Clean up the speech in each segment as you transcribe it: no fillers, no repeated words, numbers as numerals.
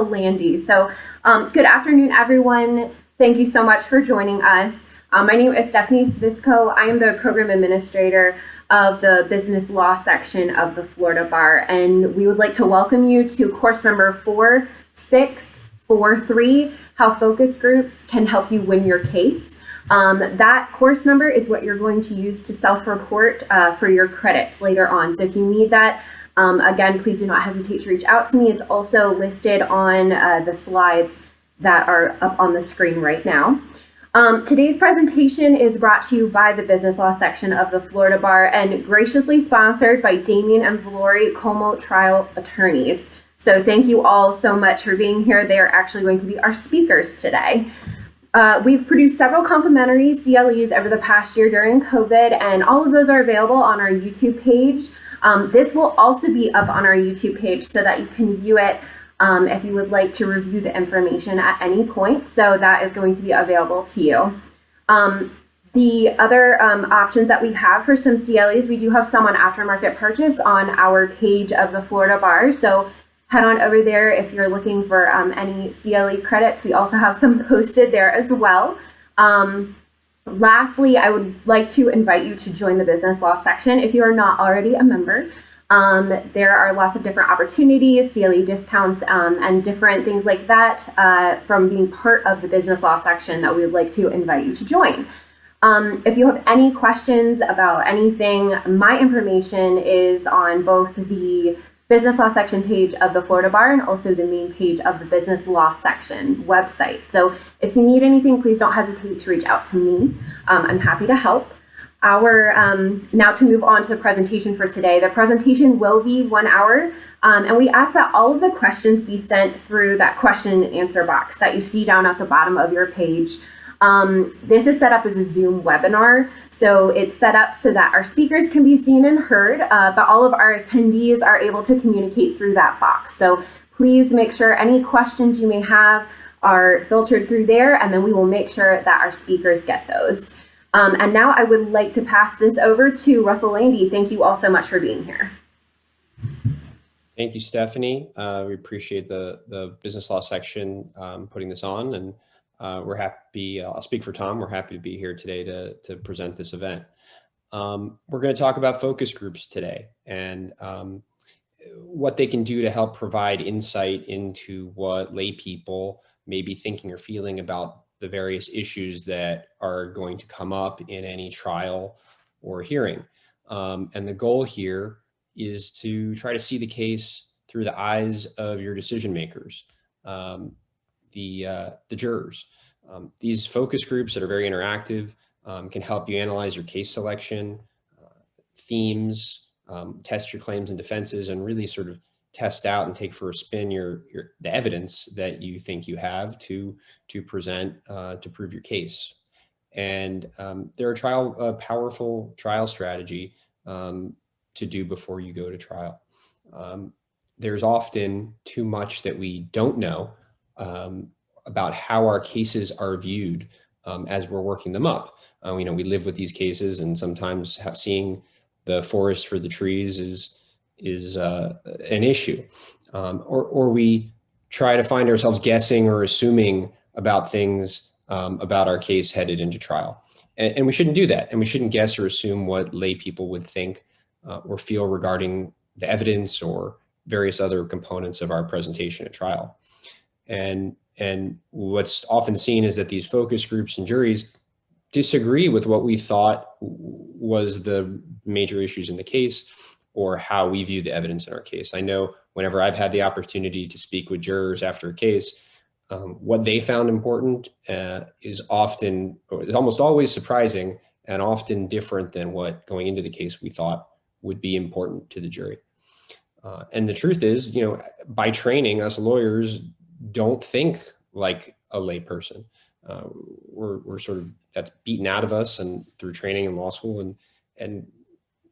Landy. Good afternoon, everyone. Thank you so much for joining us. My name is Stephanie Svisco. I am the program administrator of the business law section of the Florida Bar, and we would like to welcome you to course number 4643, How Focus Groups Can Help You Win Your Case. That course number is what you're going to use to self-report for your credits later on. So if you need that, again, please do not hesitate to reach out to me. It's also listed on the slides that are up on the screen right now. Today's presentation is brought to you by the Business Law section of the Florida Bar and graciously sponsored by Damien and Valori Como Trial Attorneys. So thank you all so much for being here. They are actually going to be our speakers today. We've produced several complimentary CLEs over the past year during COVID, and all of those are available on our YouTube page. This will also be up on our YouTube page so that you can view it if you would like to review the information at any point. So that is going to be available to you. The other options that we have for some CLEs, we do have some on aftermarket purchase on our page of the Florida Bar. So head on over there if you're looking for any CLE credits. We also have some posted there as well. Lastly, I would like to invite you to join the business law section if you are not already a member. There are lots of different opportunities, CLE discounts, and different things like that from being part of the business law section that we would like to invite you to join. If you have any questions about anything, my information is on both the Business Law section page of the Florida Bar and also the main page of the Business Law section website. So if you need anything, please don't hesitate to reach out to me. I'm happy to help. Now to move on to the presentation for today. The presentation will be 1 hour, and we ask that all of the questions be sent through that question and answer box that you see down at the bottom of your page. This is set up as a Zoom webinar, so it's set up so that our speakers can be seen and heard, but all of our attendees are able to communicate through that box. So please make sure any questions you may have are filtered through there, and then we will make sure that our speakers get those. And now I would like to pass this over to Russell Landy. Thank you all so much for being here. Thank you, Stephanie. We appreciate the business law section putting this on, and we're happy, I'll speak for Tom, we're happy to be here today to present this event. We're going to talk about focus groups today and what they can do to help provide insight into what lay people may be thinking or feeling about the various issues that are going to come up in any trial or hearing. And the goal here is to try to see the case through the eyes of your decision makers, the jurors. These focus groups that are very interactive can help you analyze your case selection, themes, test your claims and defenses, and really sort of test out and take for a spin the evidence that you think you have to present to prove your case. And they're a powerful trial strategy to do before you go to trial. There's often too much that we don't know about how our cases are viewed as we're working them up. We live with these cases, and sometimes seeing the forest for the trees is an issue, or we try to find ourselves guessing or assuming about things about our case headed into trial. And we shouldn't do that. And we shouldn't guess or assume what lay people would think or feel regarding the evidence or various other components of our presentation at trial. And what's often seen is that these focus groups and juries disagree with what we thought was the major issues in the case or how we view the evidence in our case. I know whenever I've had the opportunity to speak with jurors after a case, what they found important is almost always surprising and often different than what going into the case we thought would be important to the jury. And the truth is, by training, us lawyers don't think like a lay person. We're sort of, that's beaten out of us and through training in law school, and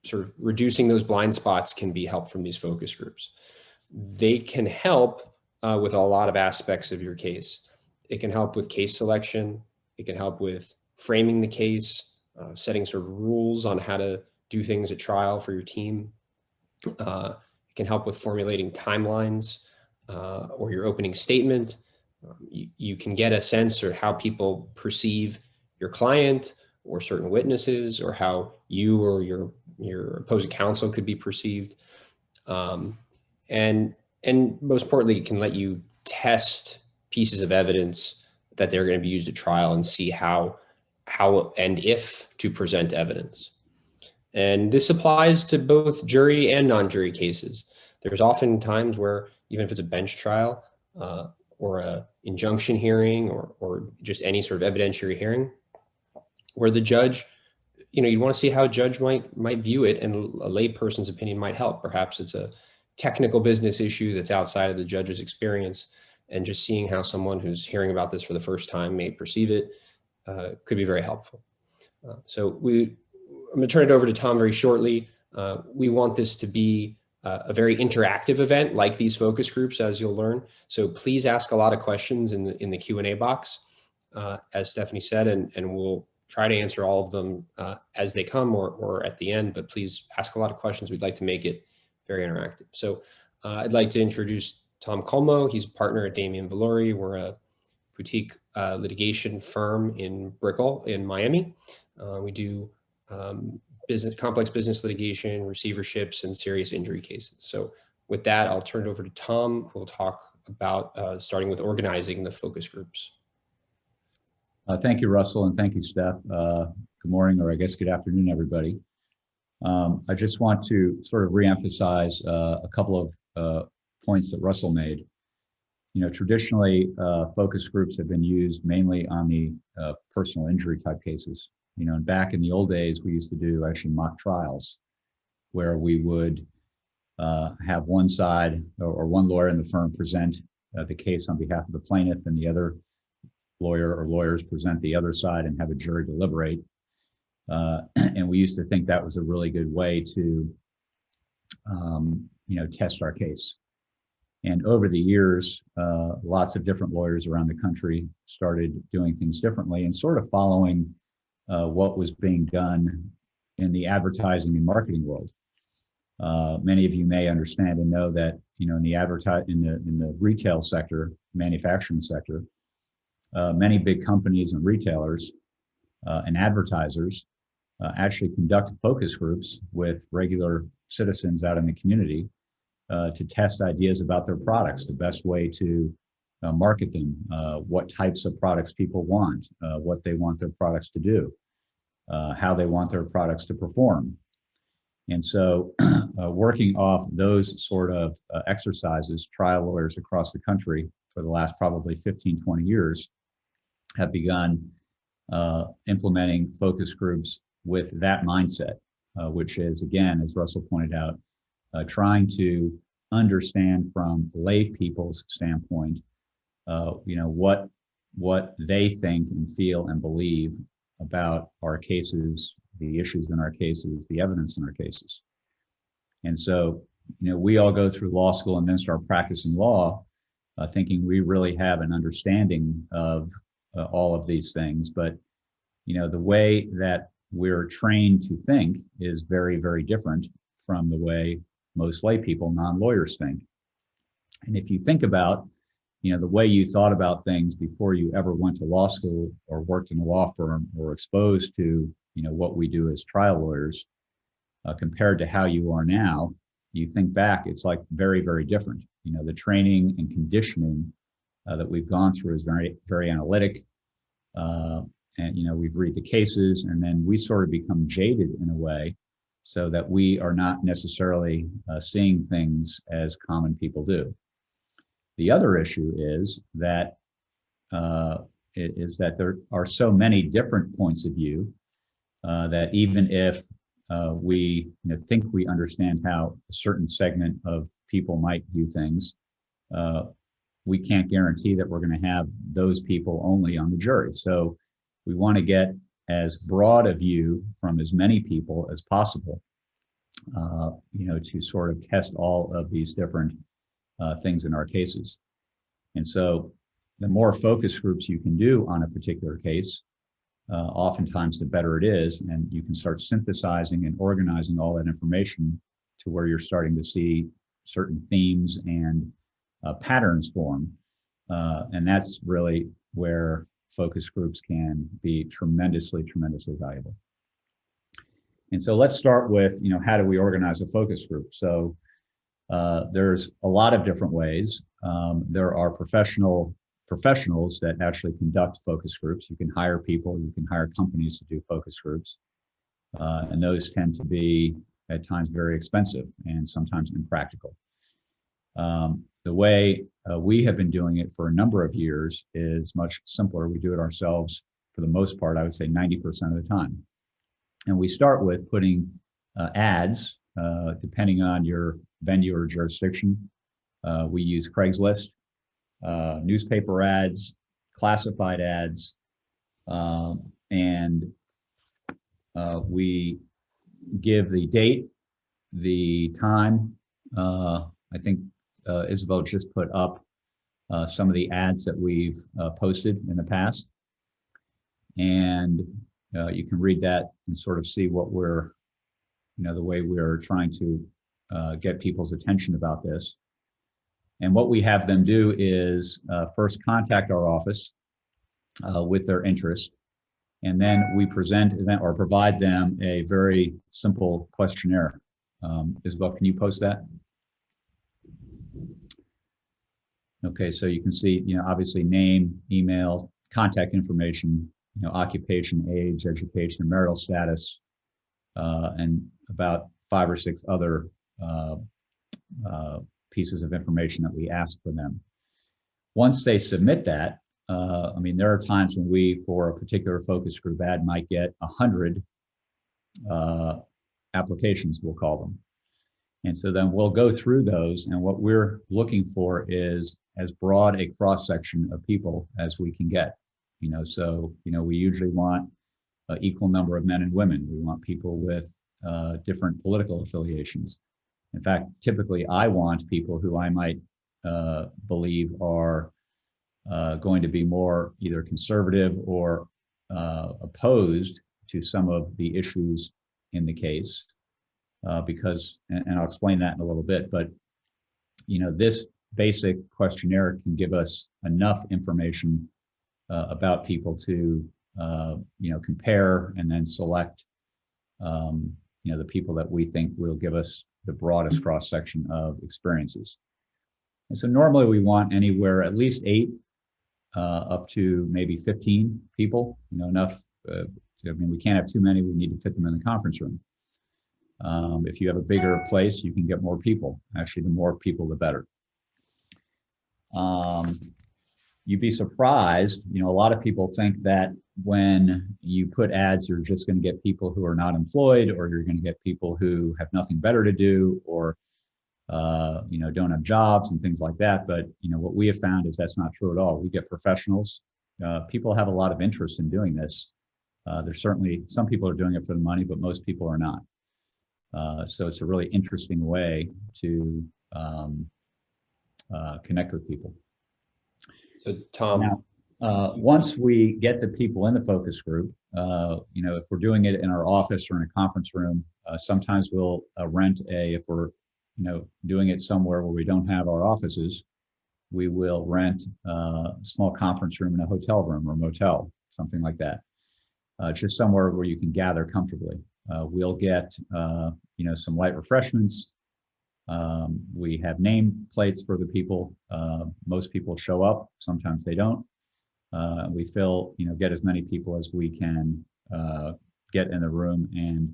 sort of reducing those blind spots can be helped from these focus groups. They can help with a lot of aspects of your case. It can help with case selection. It can help with framing the case, setting sort of rules on how to do things at trial for your team. It can help with formulating timelines, or your opening statement. You can get a sense of how people perceive your client or certain witnesses, or how you or your opposing counsel could be perceived. Um, and most importantly, it can let you test pieces of evidence that they're going to be used at trial and see how and if to present evidence. And this applies to both jury and non-jury cases. There's often times where, even if it's a bench trial or a injunction hearing or just any sort of evidentiary hearing, where the judge, you'd want to see how a judge might view it, and a lay person's opinion might help. Perhaps it's a technical business issue that's outside of the judge's experience, and just seeing how someone who's hearing about this for the first time may perceive it could be very helpful. So I'm going to turn it over to Tom very shortly. We want this to be a very interactive event, like these focus groups, as you'll learn. So please ask a lot of questions in the Q&A box, as Stephanie said, and we'll try to answer all of them as they come or at the end, but please ask a lot of questions. We'd like to make it very interactive. So I'd like to introduce Tom Colmo. He's a partner at Damian Valori. We're a boutique litigation firm in Brickell in Miami. We do complex business litigation, receiverships, and serious injury cases. So with that, I'll turn it over to Tom, who will talk about starting with organizing the focus groups. Thank you, Russell, and thank you, Steph. Good morning, or I guess good afternoon, everybody. I just want to sort of reemphasize a couple of points that Russell made. Traditionally, focus groups have been used mainly on the personal injury type cases. And back in the old days, we used to do actually mock trials where we would have one side or one lawyer in the firm present the case on behalf of the plaintiff, and the other lawyer or lawyers present the other side and have a jury deliberate. And we used to think that was a really good way to, test our case. And over the years, lots of different lawyers around the country started doing things differently and sort of following what was being done in the advertising and marketing world. Many of you may understand and know that, in the retail sector, manufacturing sector, many big companies and retailers and advertisers actually conduct focus groups with regular citizens out in the community to test ideas about their products, the best way to market them, what types of products people want, what they want their products to do, how they want their products to perform. And so working off those sort of exercises, trial lawyers across the country for the last probably 15, 20 years have begun implementing focus groups with that mindset, which is, again, as Russell pointed out, trying to understand from lay people's standpoint, what they think and feel and believe about our cases, the issues in our cases, the evidence in our cases. And so, we all go through law school and then start practicing law, thinking we really have an understanding of all of these things. But, the way that we're trained to think is very, very different from the way most lay people, non-lawyers, think. And if you think about, the way you thought about things before you ever went to law school or worked in a law firm or exposed to, what we do as trial lawyers, compared to how you are now, you think back, it's like very, very different. The training and conditioning that we've gone through is very, very analytic. And, we've read the cases, and then we sort of become jaded in a way so that we are not necessarily seeing things as common people do. The other issue is that there are so many different points of view that even if we think we understand how a certain segment of people might view things, we can't guarantee that we're going to have those people only on the jury. So we want to get as broad a view from as many people as possible, to sort of test all of these different things in our cases. And so the more focus groups you can do on a particular case, oftentimes the better it is, and you can start synthesizing and organizing all that information to where you're starting to see certain themes and patterns form. And that's really where focus groups can be tremendously valuable. And so let's start with, how do we organize a focus group? So there's a lot of different ways. There are professionals that actually conduct focus groups. You can hire people, you can hire companies to do focus groups. And those tend to be at times very expensive and sometimes impractical. The way we have been doing it for a number of years is much simpler. We do it ourselves for the most part, I would say 90% of the time. And we start with putting ads, depending on your venue or jurisdiction. We use Craigslist, newspaper ads, classified ads, and we give the date, the time. I think Isabel just put up some of the ads that we've posted in the past. And you can read that and sort of see what we're, the way we're trying to get people's attention about this. And what we have them do is first contact our office with their interest. And then we present or provide them a very simple questionnaire. Isabel, can you post that? Okay, so you can see, obviously name, email, contact information, occupation, age, education, and marital status, and about 5 or 6 other pieces of information that we ask for them. Once they submit that, there are times when we, for a particular focus group ad, might get 100 applications, we'll call them. And so then we'll go through those, and what we're looking for is as broad a cross-section of people as we can get. We usually want an equal number of men and women. We want people with different political affiliations. In fact, typically I want people who I might believe are going to be more either conservative or opposed to some of the issues in the case, because, and I'll explain that in a little bit, but this basic questionnaire can give us enough information about people to compare and then select the people that we think will give us the broadest cross section of experiences. And so normally we want anywhere at least 8 up to maybe 15 people, enough. We can't have too many. We need to fit them in the conference room. If you have a bigger place, you can get more people. Actually, the more people, the better. You'd be surprised, a lot of people think that when you put ads, you're just going to get people who are not employed, or you're going to get people who have nothing better to do, or don't have jobs and things like that. But what we have found is that's not true at all. We get professionals. People have a lot of interest in doing this. There's certainly some people are doing it for the money, but most people are not. So it's a really interesting way to connect with people. So Tom, now, once we get the people in the focus group, if we're doing it in our office or in a conference room, sometimes we'll rent if we're doing it somewhere where we don't have our offices, we will rent a small conference room in a hotel room or motel, something like that. Just somewhere where you can gather comfortably. We'll get some light refreshments. We have name plates for the people. Most people show up, sometimes they don't. We get as many people as we can get in the room. And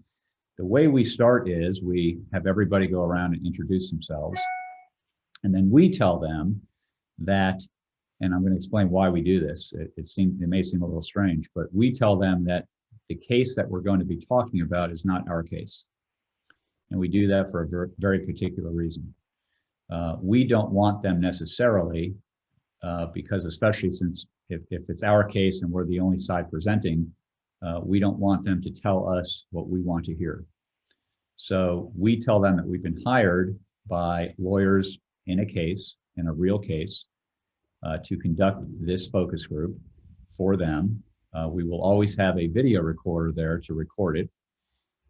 the way we start is we have everybody go around and introduce themselves. And then we tell them that, and I'm going to explain why we do this. It may seem a little strange, but we tell them that the case that we're going to be talking about is not our case. And we do that for a very, very particular reason. We don't want them necessarily, because especially since if it's our case and we're the only side presenting, we don't want them to tell us what we want to hear. So we tell them that we've been hired by lawyers in a real case, to conduct this focus group for them. We will always have a video recorder there to record it.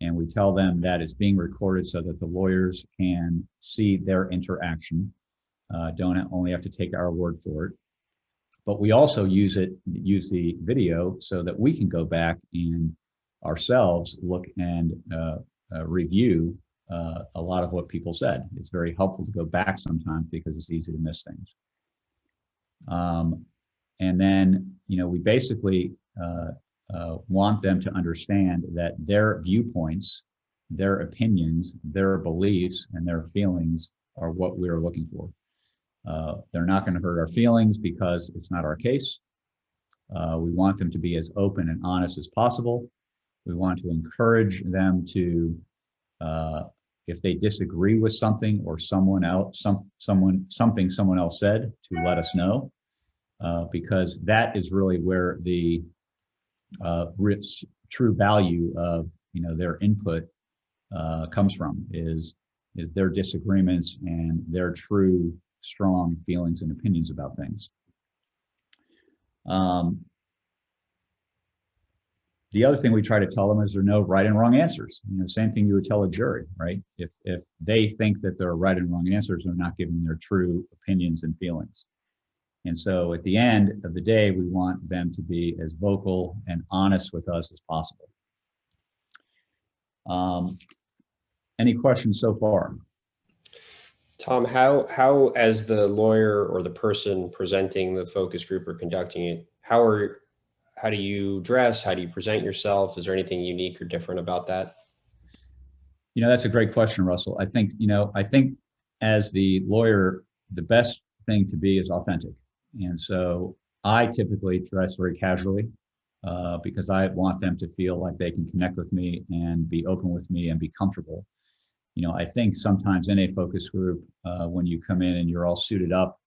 And we tell them that it's being recorded so that the lawyers can see their interaction. Don't only have to take our word for it, but we also use the video so that we can go back and ourselves look and review a lot of what people said. It's very helpful to go back sometimes because it's easy to miss things. And then, we basically want them to understand that their viewpoints, their opinions, their beliefs, and their feelings are what we're looking for. They're not going to hurt our feelings because it's not our case. We want them to be as open and honest as possible. We want to encourage them to, if they disagree with something or someone else, something someone else said, to let us know, because that is really where the true value of their input comes from, is their disagreements and their true strong feelings and opinions about things. The other thing we try to tell them is there are no right and wrong answers. Same thing you would tell a jury, right? If they think that there are right and wrong answers, they're not giving their true opinions and feelings. And so at the end of the day, we want them to be as vocal and honest with us as possible. Any questions so far? Tom, how as the lawyer or the person presenting the focus group or conducting it, how do you dress? How do you present yourself? Is there anything unique or different about that? That's a great question, Russell. I think as the lawyer, the best thing to be is authentic. And so I typically dress very casually because I want them to feel like they can connect with me and be open with me and be comfortable. I think sometimes in a focus group, when you come in and you're all suited up,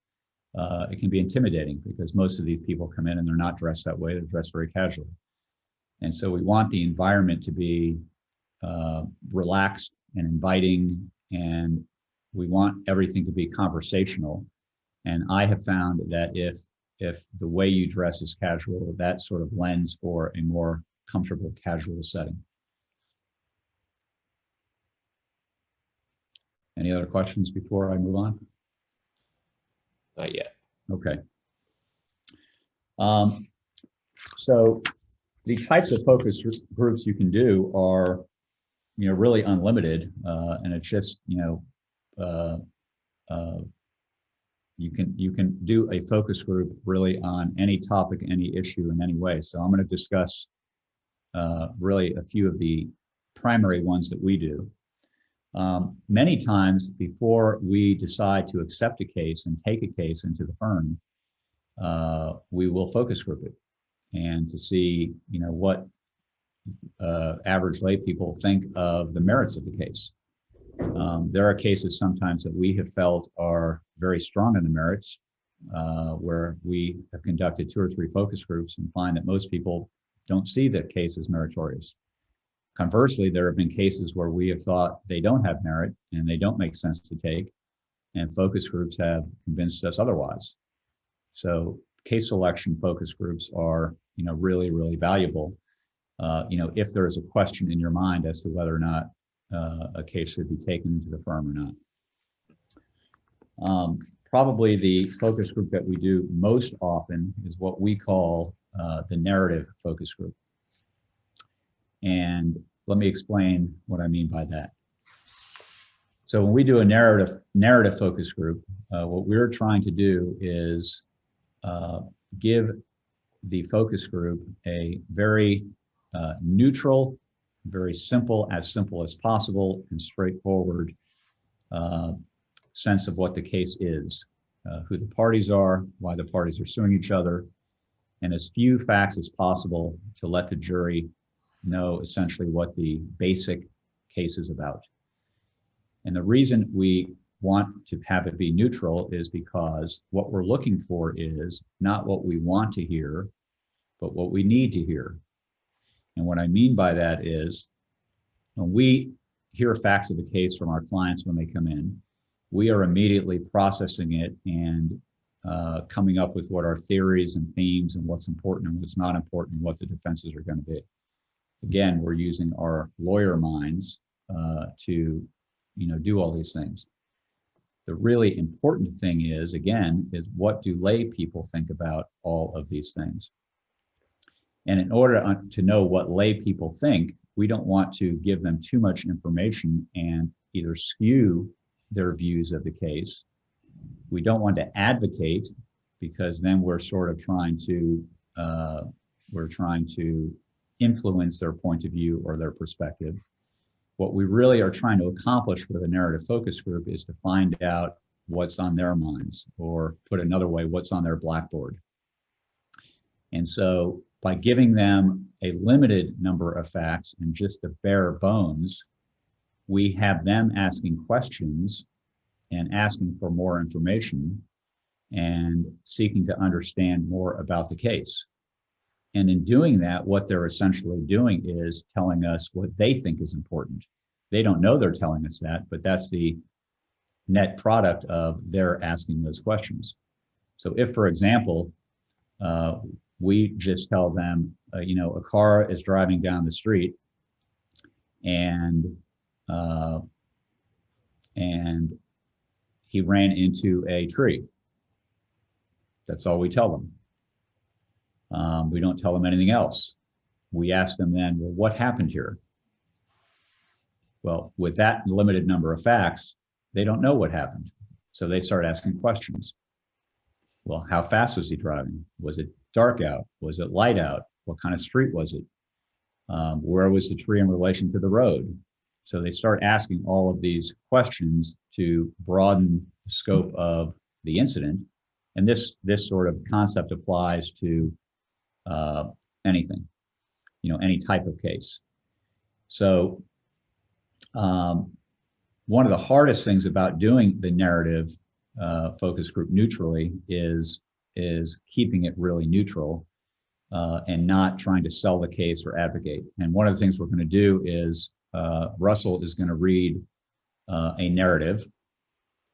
it can be intimidating because most of these people come in and they're not dressed that way. They're dressed very casually. And so we want the environment to be relaxed and inviting, and we want everything to be conversational. And I have found that if the way you dress is casual, that sort of lends for a more comfortable casual setting. Any other questions before I move on? Not yet. Okay. So the types of focus groups you can do are, really unlimited, and it's just, you can do a focus group really on any topic, any issue in any way. So I'm going to discuss really a few of the primary ones that we do. Many times before we decide to accept a case and take a case into the firm, we will focus group it and to see, what average lay people think of the merits of the case. There are cases sometimes that we have felt are very strong in the merits, where we have conducted 2 or 3 focus groups and find that most people don't see the case as meritorious. Conversely, there have been cases where we have thought they don't have merit and they don't make sense to take, and focus groups have convinced us otherwise. So case selection focus groups are, really, really valuable. If there is a question in your mind as to whether or not a case should be taken into the firm or not. Probably the focus group that we do most often is what we call the narrative focus group. And let me explain what I mean by that. So when we do a narrative focus group, what we're trying to do is give the focus group a very neutral, very simple as possible, and straightforward sense of what the case is, who the parties are, why the parties are suing each other, and as few facts as possible to let the jury know essentially what the basic case is about. And the reason we want to have it be neutral is because what we're looking for is not what we want to hear, but what we need to hear. And what I mean by that is when we hear facts of the case from our clients when they come in, we are immediately processing it and coming up with what our theories and themes and what's important and what's not important and what the defenses are going to be. Again, we're using our lawyer minds to do all these things. The really important thing is, again, is what do lay people think about all of these things? And in order to know what lay people think, we don't want to give them too much information and either skew their views of the case. We don't want to advocate, because then we're sort of trying to influence their point of view or their perspective. What we really are trying to accomplish with a narrative focus group is to find out what's on their minds, or put another way, what's on their blackboard. And so by giving them a limited number of facts and just the bare bones, we have them asking questions and asking for more information and seeking to understand more about the case. And in doing that, what they're essentially doing is telling us what they think is important. They don't know they're telling us that, but that's the net product of their asking those questions. So if, for example, we just tell them, a car is driving down the street and he ran into a tree. That's all we tell them. We don't tell them anything else. We ask them then, well, what happened here? Well, with that limited number of facts, they don't know what happened. So they start asking questions. Well, how fast was he driving? Was it dark out? Was it light out? What kind of street was it? Where was the tree in relation to the road? So they start asking all of these questions to broaden the scope of the incident. And this sort of concept applies to anything, any type of case. So one of the hardest things about doing the narrative focus group neutrally is keeping it really neutral and not trying to sell the case or advocate. And one of the things we're going to do is Russell is going to read a narrative,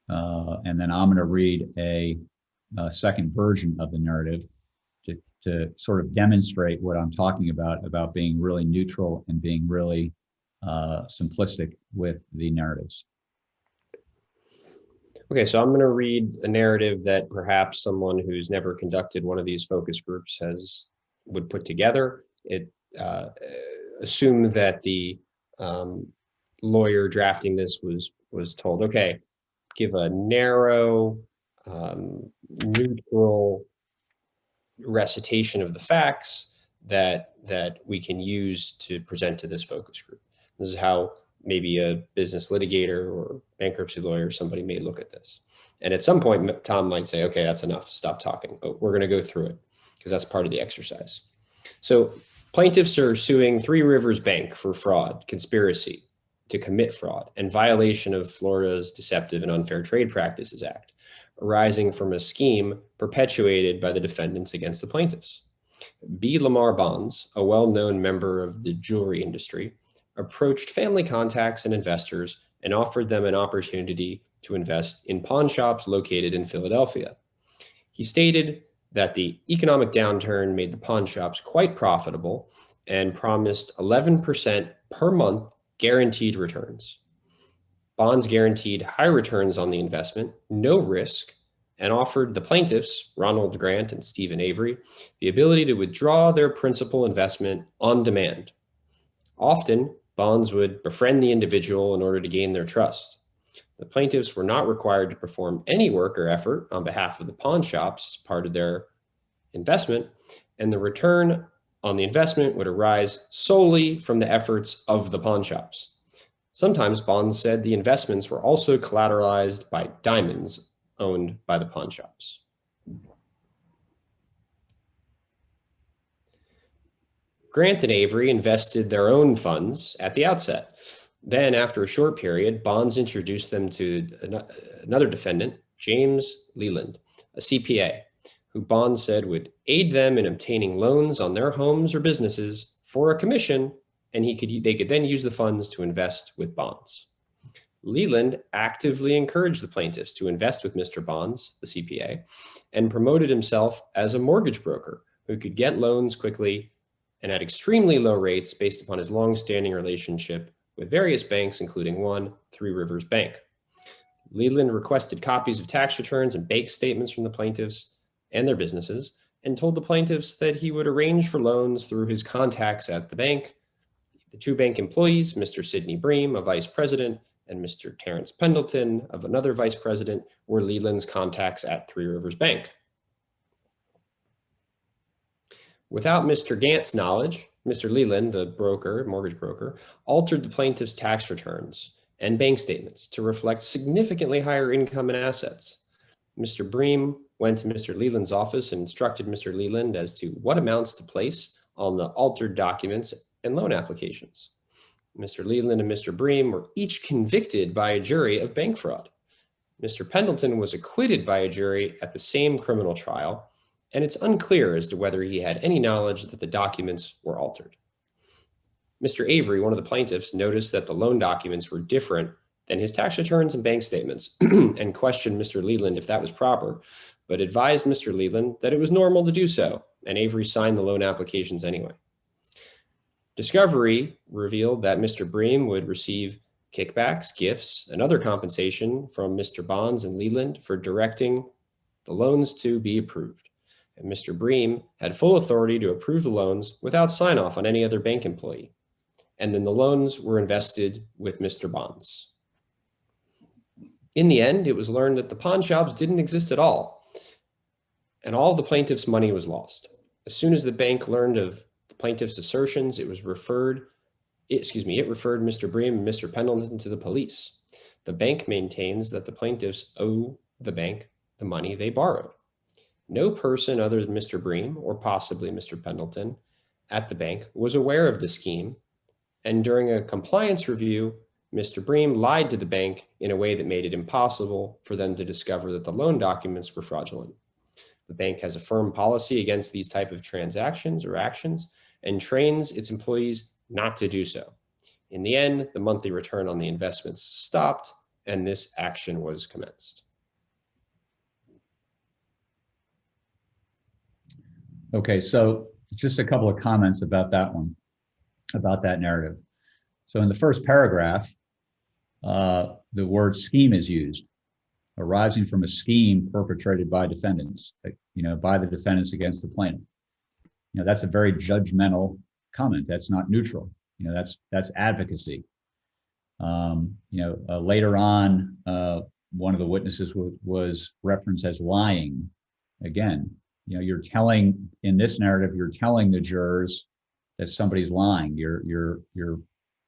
and then I'm going to read a second version of the narrative to sort of demonstrate what I'm talking about being really neutral and being really simplistic with the narratives. Okay, so I'm going to read a narrative that perhaps someone who's never conducted one of these focus groups would put together. It assumed that the lawyer drafting this was told, okay, give a narrow, neutral recitation of the facts that we can use to present to this focus group. This is how maybe a business litigator or bankruptcy lawyer or somebody may look at this. And at some point, Tom might say, okay, that's enough, stop talking, but we're going to go through it because that's part of the exercise. So plaintiffs are suing Three Rivers Bank for fraud, conspiracy to commit fraud, and violation of Florida's Deceptive and Unfair Trade Practices Act, arising from a scheme perpetuated by the defendants against the plaintiffs. B. Lamar Bonds, a well-known member of the jewelry industry, approached family contacts and investors and offered them an opportunity to invest in pawn shops located in Philadelphia. He stated that the economic downturn made the pawn shops quite profitable and promised 11% per month guaranteed returns. Bonds guaranteed high returns on the investment, no risk, and offered the plaintiffs, Ronald Grant and Stephen Avery, the ability to withdraw their principal investment on demand. Often, Bonds would befriend the individual in order to gain their trust. The plaintiffs were not required to perform any work or effort on behalf of the pawn shops as part of their investment, and the return on the investment would arise solely from the efforts of the pawn shops. Sometimes Bonds said the investments were also collateralized by diamonds owned by the pawn shops. Grant and Avery invested their own funds at the outset. Then, after a short period, Bonds introduced them to another defendant, James Leland, a CPA, who Bonds said would aid them in obtaining loans on their homes or businesses for a commission, and they could then use the funds to invest with Bonds. Leland actively encouraged the plaintiffs to invest with Mr. Bonds, the CPA, and promoted himself as a mortgage broker who could get loans quickly and at extremely low rates based upon his long-standing relationship with various banks, including one, Three Rivers Bank. Leland requested copies of tax returns and bank statements from the plaintiffs and their businesses, and told the plaintiffs that he would arrange for loans through his contacts at the bank. The two bank employees, Mr. Sidney Bream, a vice president, and Mr. Terrence Pendleton, of another vice president, were Leland's contacts at Three Rivers Bank. Without Mr. Gantt's knowledge, Mr. Leland, the broker, mortgage broker, altered the plaintiff's tax returns and bank statements to reflect significantly higher income and assets. Mr. Bream went to Mr. Leland's office and instructed Mr. Leland as to what amounts to place on the altered documents and loan applications. Mr. Leland and Mr. Bream were each convicted by a jury of bank fraud. Mr. Pendleton was acquitted by a jury at the same criminal trial, and it's unclear as to whether he had any knowledge that the documents were altered. Mr. Avery, one of the plaintiffs, noticed that the loan documents were different than his tax returns and bank statements and questioned Mr. Leland if that was proper, but advised Mr. Leland that it was normal to do so, and Avery signed the loan applications anyway. Discovery revealed that Mr. Bream would receive kickbacks, gifts, and other compensation from Mr. Bonds and Leland for directing the loans to be approved. And Mr. Bream had full authority to approve the loans without sign-off on any other bank employee. And then the loans were invested with Mr. Bonds. In the end, it was learned that the pawn shops didn't exist at all, and all the plaintiff's money was lost. As soon as the bank learned of the plaintiff's assertions, it referred Mr. Bream and Mr. Pendleton to the police. The bank maintains that the plaintiffs owe the bank the money they borrowed. No person other than Mr. Bream, or possibly Mr. Pendleton, at the bank was aware of the scheme, and during a compliance review, Mr. Bream lied to the bank in a way that made it impossible for them to discover that the loan documents were fraudulent. The bank has a firm policy against these type of transactions or actions and trains its employees not to do so. In the end, the monthly return on the investments stopped and this action was commenced. Okay, so just a couple of comments about that one, about that narrative. So in the first paragraph, the word scheme is used, arising from a scheme perpetrated by defendants, by the defendants against the plaintiff. That's a very judgmental comment. That's not neutral. That's advocacy. Later on, one of the witnesses was referenced as lying. Again, you're telling, in this narrative, you're telling the jurors that somebody's lying. You're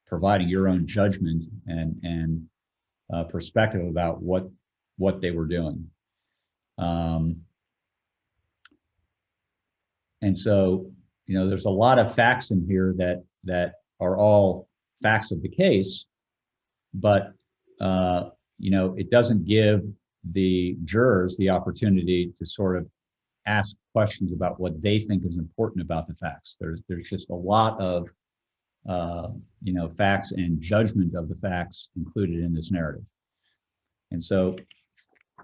providing your own judgment and perspective about what they were doing. And so, there's a lot of facts in here that are all facts of the case, but it doesn't give the jurors the opportunity to sort of ask questions about what they think is important about the facts. There's just a lot of facts and judgment of the facts included in this narrative. And so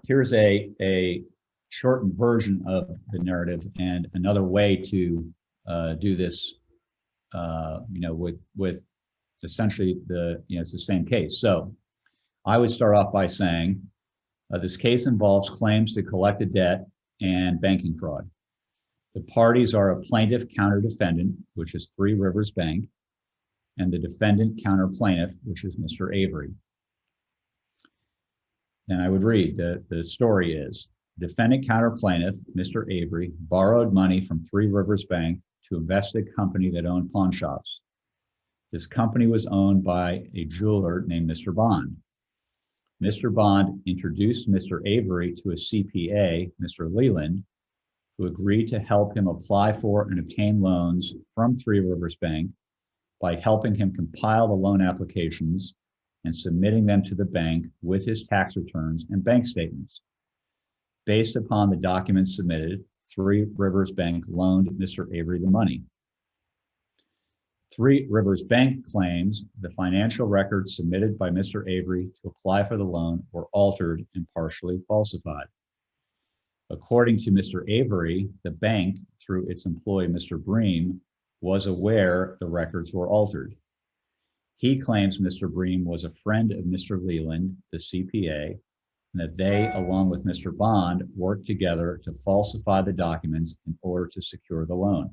here's a shortened version of the narrative and another way to do this, with essentially it's the same case. So I would start off by saying this case involves claims to collect a debt and banking fraud. The parties are a plaintiff counter defendant, which is Three Rivers Bank, and the defendant counter plaintiff, which is Mr. Avery. Then I would read, the story is, defendant counter plaintiff, Mr. Avery, borrowed money from Three Rivers Bank to invest in a company that owned pawn shops. This company was owned by a jeweler named Mr. Bond. Mr. Bond introduced Mr. Avery to a CPA, Mr. Leland, who agreed to help him apply for and obtain loans from Three Rivers Bank by helping him compile the loan applications and submitting them to the bank with his tax returns and bank statements. Based upon the documents submitted, Three Rivers Bank loaned Mr. Avery the money. Three Rivers Bank claims the financial records submitted by Mr. Avery to apply for the loan were altered and partially falsified. According to Mr. Avery, the bank, through its employee, Mr. Bream, was aware the records were altered. He claims Mr. Bream was a friend of Mr. Leland, the CPA, and that they, along with Mr. Bond, worked together to falsify the documents in order to secure the loan.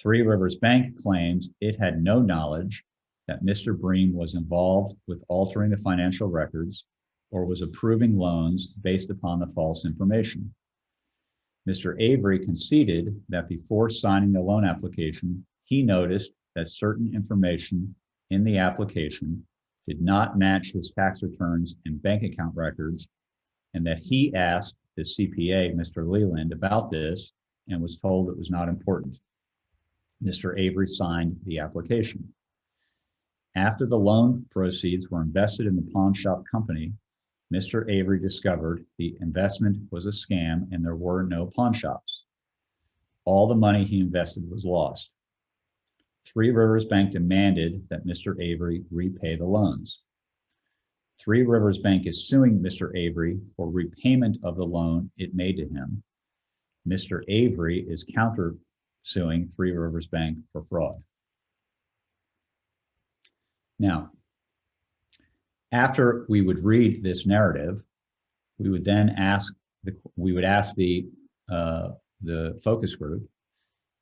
Three Rivers Bank claims it had no knowledge that Mr. Bream was involved with altering the financial records or was approving loans based upon the false information. Mr. Avery conceded that before signing the loan application, he noticed that certain information in the application did not match his tax returns and bank account records, and that he asked the CPA, Mr. Leland, about this and was told it was not important. Mr. Avery signed the application. After the loan proceeds were invested in the pawn shop company, Mr. Avery discovered the investment was a scam and there were no pawn shops. All the money he invested was lost. Three Rivers Bank demanded that Mr. Avery repay the loans. Three Rivers Bank is suing Mr. Avery for repayment of the loan it made to him. Mr. Avery is countersuing Three Rivers Bank for fraud. Now, after we would read this narrative, we would then ask the focus group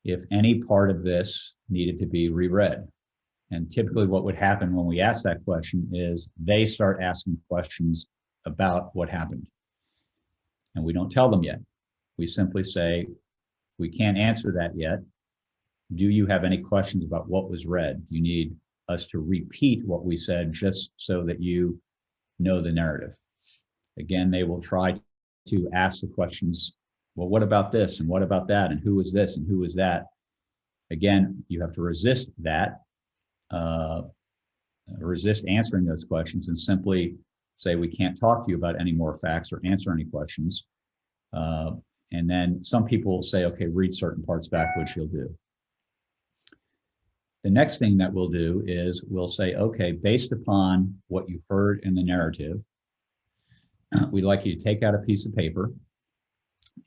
if any part of this needed to be reread. And typically what would happen when we ask that question is they start asking questions about what happened. And we don't tell them yet. We simply say, we can't answer that yet. Do you have any questions about what was read? Do you need us to repeat what we said just so that you know the narrative? Again, they will try to ask the questions, well, what about this and what about that and who was this and who was that? Again, you have to resist that, resist answering those questions and simply say, we can't talk to you about any more facts or answer any questions. And then some people will say, okay, read certain parts back, which you'll do. The next thing that we'll do is we'll say, okay, based upon what you heard in the narrative, we'd like you to take out a piece of paper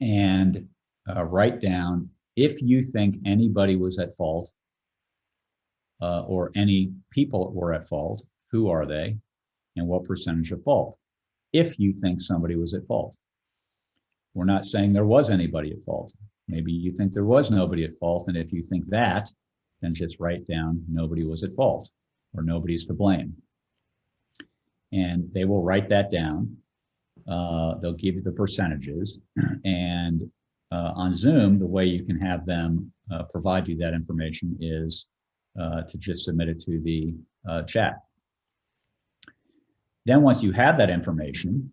and write down if you think anybody was at fault or any people were at fault, who are they and what percentage of fault, if you think somebody was at fault. We're not saying there was anybody at fault. Maybe you think there was nobody at fault, and if you think that, then just write down nobody was at fault or nobody's to blame. And they will write that down. They'll give you the percentages. And on Zoom, the way you can have them provide you that information is to just submit it to the chat. Then once you have that information,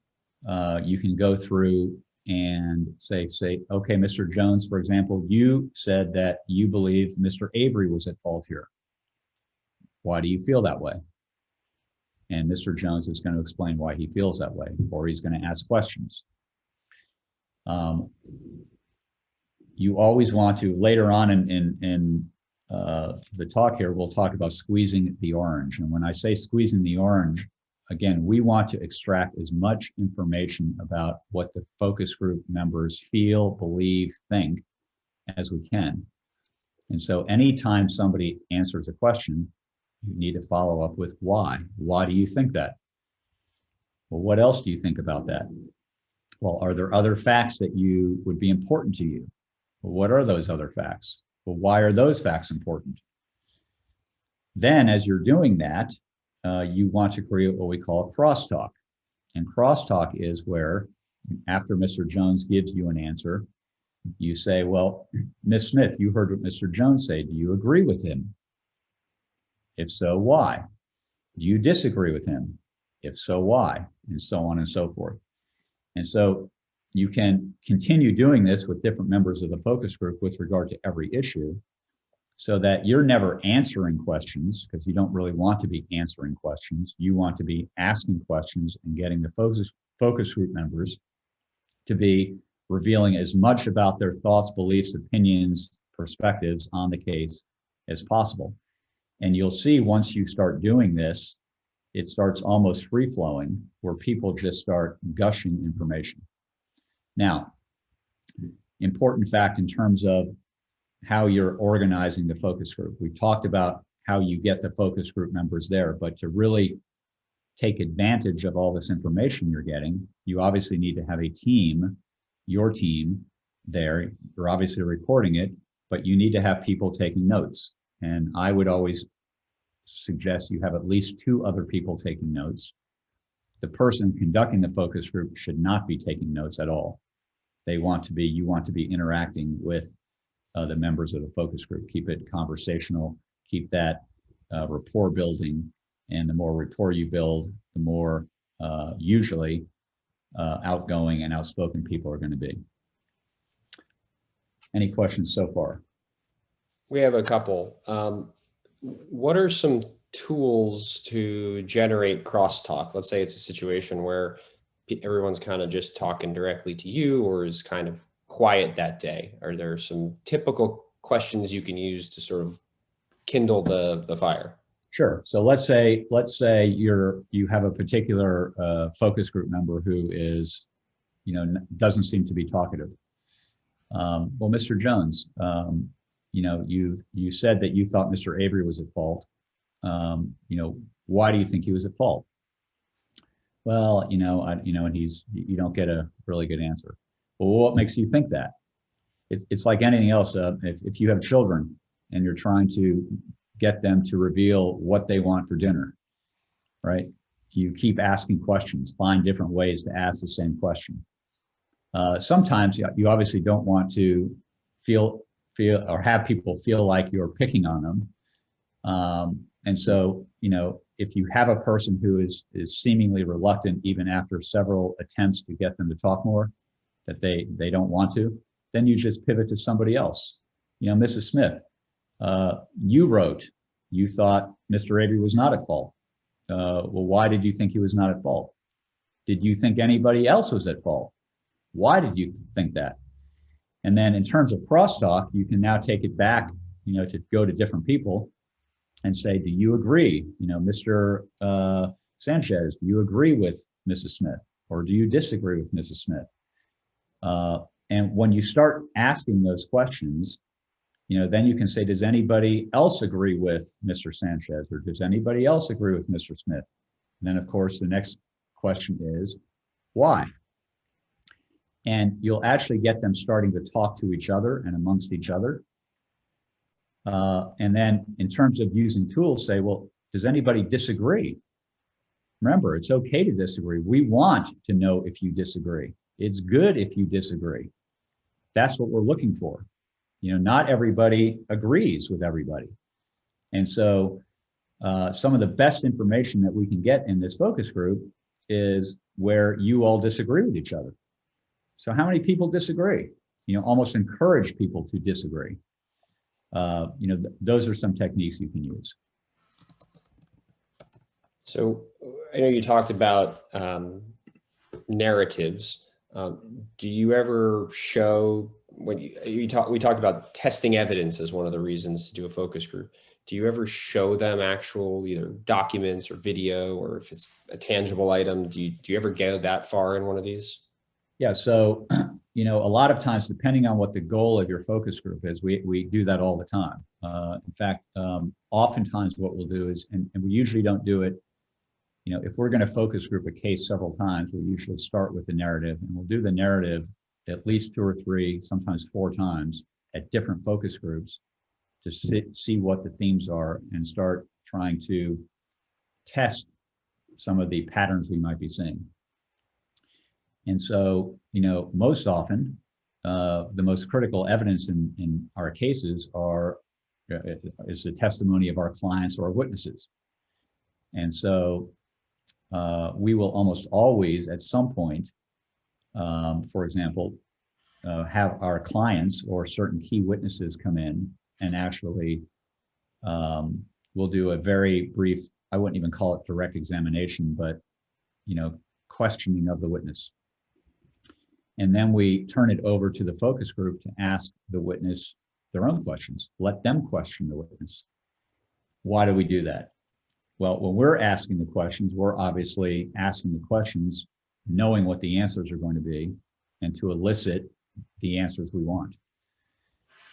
you can go through and say, okay, Mr. Jones, for example, you said that you believe Mr. Avery was at fault here. Why do you feel that way? And Mr. Jones is going to explain why he feels that way, or he's going to ask questions. You always want to, later on in the talk here, we'll talk about squeezing the orange. And when I say squeezing the orange, again, we want to extract as much information about what the focus group members feel, believe, think as we can. And so anytime somebody answers a question, you need to follow up with why. Why do you think that? Well, what else do you think about that? Well, are there other facts that would be important to you? Well, what are those other facts? Well, why are those facts important? Then as you're doing that, you want to create what we call a crosstalk. And crosstalk is where, after Mr. Jones gives you an answer, you say, well, Ms. Smith, you heard what Mr. Jones said. Do you agree with him? If so, why? Do you disagree with him? If so, why? And so on and so forth. And so you can continue doing this with different members of the focus group with regard to every issue, so that you're never answering questions, because you don't really want to be answering questions. You want to be asking questions and getting the focus group members to be revealing as much about their thoughts, beliefs, opinions, perspectives on the case as possible. And you'll see once you start doing this, it starts almost free-flowing, where people just start gushing information. Now, important fact in terms of how you're organizing the focus group. We talked about how you get the focus group members there, but to really take advantage of all this information you're getting, you obviously need to have a team, your team there. You're obviously recording it, but you need to have people taking notes. And I would always suggest you have at least 2 other people taking notes. The person conducting the focus group should not be taking notes at all. You want to be interacting with the members of the focus group. Keep it conversational, keep that rapport building. And the more rapport you build, the more usually outgoing and outspoken people are going to be. Any questions so far? We have a couple. What are some tools to generate crosstalk? Let's say it's a situation where everyone's kind of just talking directly to you or is kind of quiet that day. Are there some typical questions you can use to sort of kindle the fire? Sure. So let's say you have a particular focus group member who is, doesn't seem to be talkative. Well, Mr. Jones, you said that you thought Mr. Avery was at fault. Why do you think he was at fault? Well, and you don't get a really good answer. Well, what makes you think that? It's like anything else. If you have children and you're trying to get them to reveal what they want for dinner, right? You keep asking questions, find different ways to ask the same question. Sometimes you obviously don't want to feel or have people feel like you're picking on them. And so, if you have a person who is seemingly reluctant, even after several attempts to get them to talk more, that they don't want to, then you just pivot to somebody else. Mrs. Smith, you thought Mr. Avery was not at fault. Well, why did you think he was not at fault? Did you think anybody else was at fault? Why did you think that? And then in terms of crosstalk, you can now take it back, to go to different people and say, do you agree? Mr. Sanchez, do you agree with Mrs. Smith? Or do you disagree with Mrs. Smith? And when you start asking those questions, then you can say, does anybody else agree with Mr. Sanchez? Or does anybody else agree with Mr. Smith? And then, of course, the next question is, why? And you'll actually get them starting to talk to each other and amongst each other. And then in terms of using tools, say, well, does anybody disagree? Remember, it's okay to disagree. We want to know if you disagree. It's good if you disagree. That's what we're looking for. Not everybody agrees with everybody. And so some of the best information that we can get in this focus group is where you all disagree with each other. So how many people disagree? Almost encourage people to disagree. Those are some techniques you can use. So I know you talked about narratives. Do you ever show, when we talked about testing evidence as one of the reasons to do a focus group. Do you ever show them actual either documents or video, or if it's a tangible item, do you ever go that far in one of these? Yeah, so, a lot of times, depending on what the goal of your focus group is, we do that all the time. In fact, oftentimes what we'll do is, and we usually don't do it, if we're going to focus group a case several times, we usually start with the narrative, and we'll do the narrative at least 2 or 3, sometimes 4 times at different focus groups to see what the themes are and start trying to test some of the patterns we might be seeing. And so, most often, the most critical evidence in our cases is the testimony of our clients or our witnesses. And so we will almost always, at some point, for example, have our clients or certain key witnesses come in and actually we'll do a very brief, I wouldn't even call it direct examination, but, questioning of the witness. And then we turn it over to the focus group to ask the witness their own questions. Let them question the witness. Why do we do that? Well, when we're asking the questions, we're obviously asking the questions knowing what the answers are going to be and to elicit the answers we want.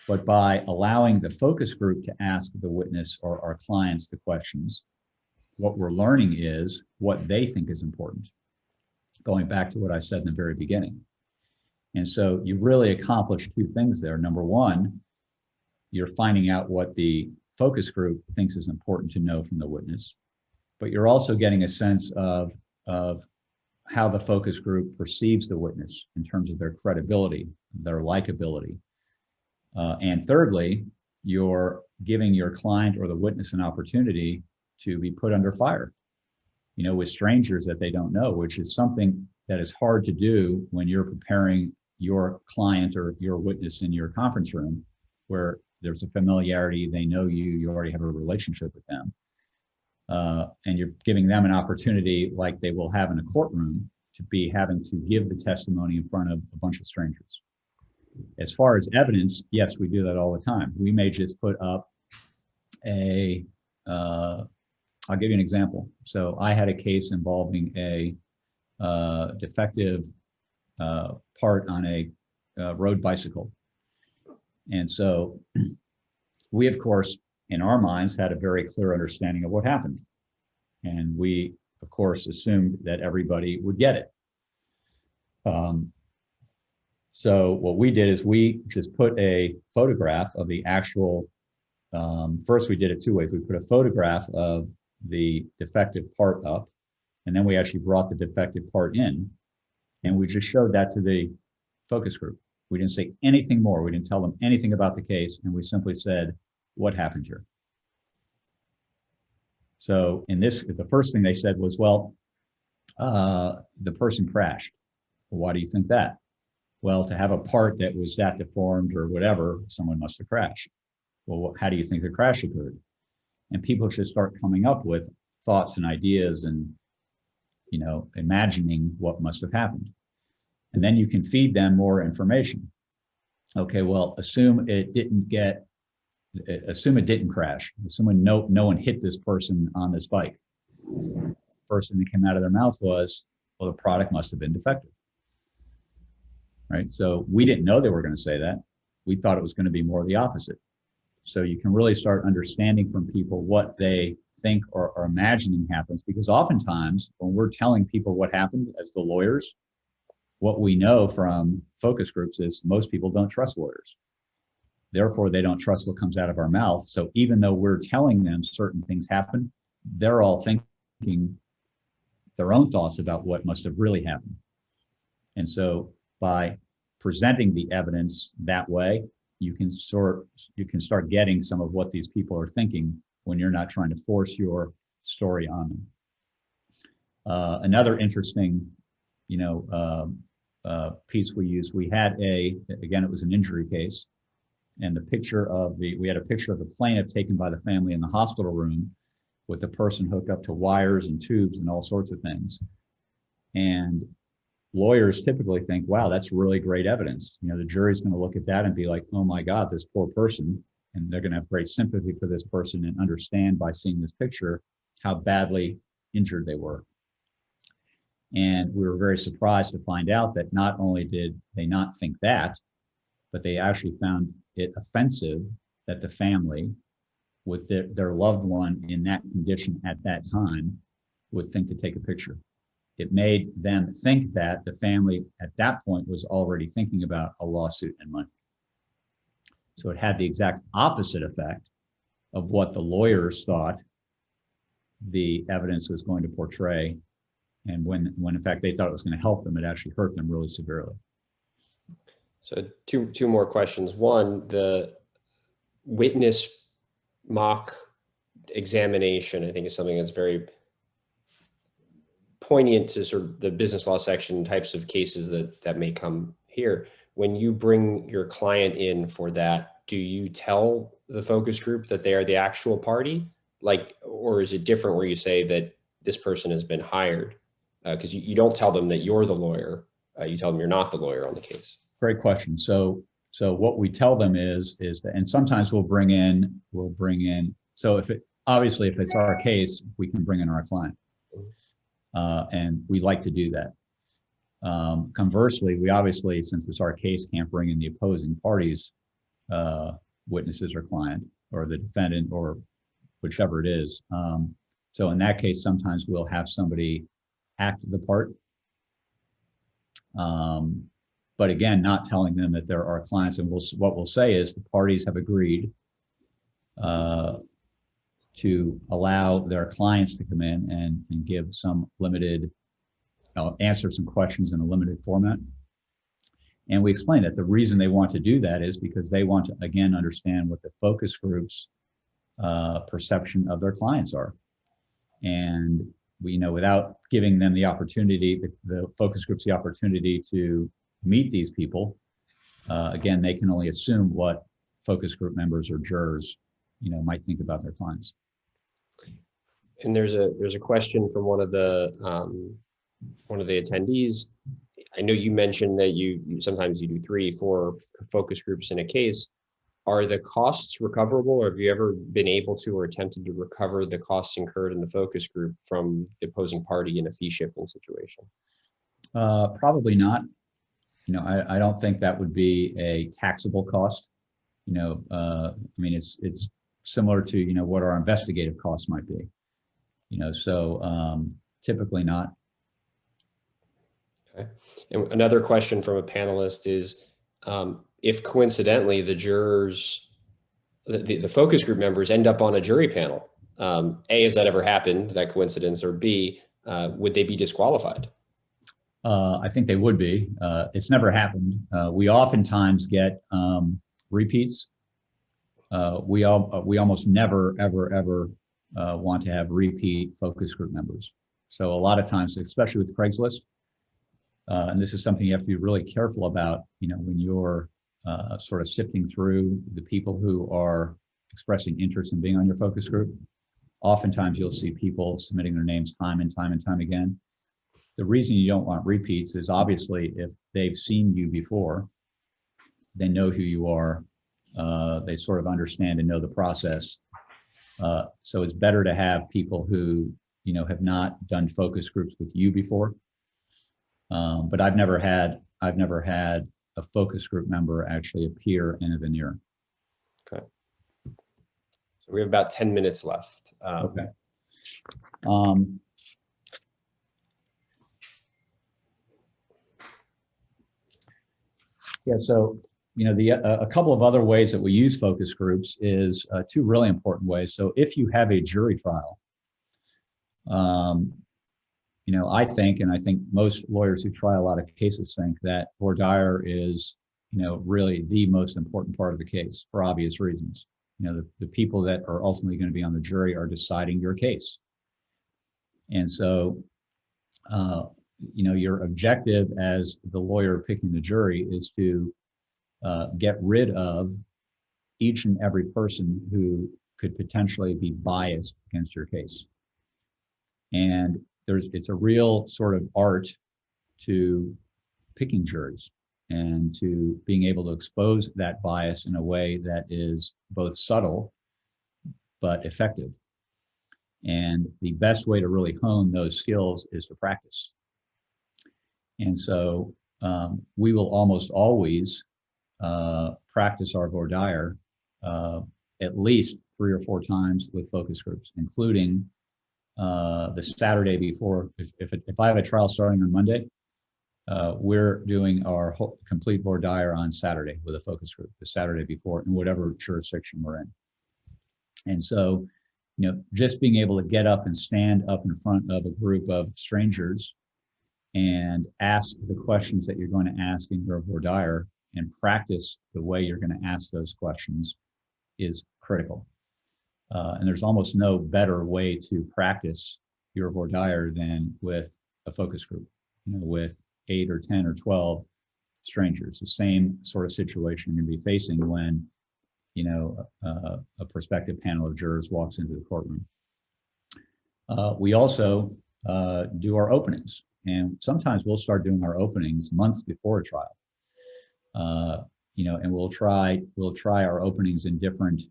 But by allowing the focus group to ask the witness or our clients the questions, what we're learning is what they think is important, going back to what I said in the very beginning. And so you really accomplish two things there. Number one, you're finding out what the focus group thinks is important to know from the witness, but you're also getting a sense of how the focus group perceives the witness in terms of their credibility, their likability. And thirdly, you're giving your client or the witness an opportunity to be put under fire, with strangers that they don't know, which is something that is hard to do when you're preparing your client or your witness in your conference room, where there's a familiarity, they know you, you already have a relationship with them. And you're giving them an opportunity like they will have in a courtroom to be having to give the testimony in front of a bunch of strangers. As far as evidence, yes, we do that all the time. We may just put up I'll give you an example. So I had a case involving a defective part on a road bicycle. And so we, of course, in our minds, had a very clear understanding of what happened. And we, of course, assumed that everybody would get it. So what we did is we just put a photograph of the actual, first we did it two ways. We put a photograph of the defective part up, and then we actually brought the defective part in, and we just showed that to the focus group. We didn't say anything more. We didn't tell them anything about the case, and we simply said, what happened here? So in this, the first thing they said was, well, the person crashed. Well, why do you think that? Well, to have a part that was that deformed or whatever, someone must have crashed. Well, how do you think the crash occurred? And people should start coming up with thoughts and ideas and, imagining what must have happened. And then you can feed them more information. Okay, well, assume it didn't crash. Assume no one hit this person on this bike. First thing that came out of their mouth was, well, the product must have been defective. Right? So we didn't know they were going to say that. We thought it was going to be more the opposite. So you can really start understanding from people what they think or are imagining happens, because oftentimes when we're telling people what happened as the lawyers, what we know from focus groups is most people don't trust lawyers. Therefore, they don't trust what comes out of our mouth. So even though we're telling them certain things happen, they're all thinking their own thoughts about what must have really happened. And so by presenting the evidence that way, you can start getting some of what these people are thinking when you're not trying to force your story on them. Another interesting, piece we used, we had again, it was an injury case, and we had a picture of the plaintiff taken by the family in the hospital room with the person hooked up to wires and tubes and all sorts of things. And lawyers typically think, wow, that's really great evidence. The jury's going to look at that and be like, oh my God, this poor person. And they're going to have great sympathy for this person and understand by seeing this picture how badly injured they were. And we were very surprised to find out that not only did they not think that, but they actually found it offensive that the family, with their loved one in that condition at that time, would think to take a picture. It made them think that the family at that point was already thinking about a lawsuit and money. So it had the exact opposite effect of what the lawyers thought the evidence was going to portray. And when in fact they thought it was going to help them, it actually hurt them really severely. So two more questions. One, the witness mock examination, I think, is something that's very poignant to sort of the business law section types of cases that may come here. When you bring your client in for that, do you tell the focus group that they are the actual party? Or is it different where you say that this person has been hired? Because you don't tell them that you're the lawyer. You tell them you're not the lawyer on the case. Great question. So what we tell them is that, and sometimes we'll bring in, so if it's our case, we can bring in our client. And we like to do that. Conversely, we obviously, since it's our case, can't bring in the opposing parties, witnesses or client, or the defendant, or whichever it is. So in that case, sometimes we'll have somebody act the part. But again, not telling them that they're our clients. And what we'll say is the parties have agreed to allow their clients to come in and give some limited, answer some questions in a limited format. And we explain that the reason they want to do that is because they want to, again, understand what the focus group's perception of their clients are. And we, without giving them the opportunity, the focus groups the opportunity to meet these people, again, they can only assume what focus group members or jurors, might think about their clients. And there's a question from one of the attendees. I know you mentioned that you sometimes you do 3, 4 focus groups in a case. Are the costs recoverable, or have you ever been able to or attempted to recover the costs incurred in the focus group from the opposing party in a fee shifting situation? Probably not. I don't think that would be a taxable cost. I mean, it's similar to, what our investigative costs might be. So typically not. Okay. And another question from a panelist is, if coincidentally the jurors, the focus group members end up on a jury panel, A, has that ever happened, that coincidence, or B, would they be disqualified? I think they would be. It's never happened. We oftentimes get repeats. We almost never, ever want to have repeat focus group members. So a lot of times, especially with Craigslist, and this is something you have to be really careful about, when you're sort of sifting through the people who are expressing interest in being on your focus group. Oftentimes you'll see people submitting their names time and time again. The reason you don't want repeats is obviously if they've seen you before, they know who you are, they sort of understand and know the process. So it's better to have people who, have not done focus groups with you before. But I've never had a focus group member actually appear in a veneer. Okay. So we have about 10 minutes left. Okay. Yeah, so, a couple of other ways that we use focus groups is 2 really important ways. So if you have a jury trial, I think, and I think most lawyers who try a lot of cases think that voir dire is, really the most important part of the case for obvious reasons. The people that are ultimately going to be on the jury are deciding your case. And so, your objective as the lawyer picking the jury is to get rid of each and every person who could potentially be biased against your case. And it's a real sort of art to picking juries and to being able to expose that bias in a way that is both subtle but effective. And the best way to really hone those skills is to practice. And so we will almost always practice our voir dire at least 3 or 4 times with focus groups, including the Saturday before. If I have a trial starting on Monday, we're doing our whole complete voir dire on Saturday with a focus group, the Saturday before, in whatever jurisdiction we're in. And so, just being able to get up and stand up in front of a group of strangers and ask the questions that you're going to ask in your voir dire and practice the way you're going to ask those questions is critical. And there's almost no better way to practice your voir dire than with a focus group, with 8 or 10 or 12 strangers. The same sort of situation you're going to be facing when, a prospective panel of jurors walks into the courtroom. We also do our openings, and sometimes we'll start doing our openings months before a trial. And we'll try our openings in different.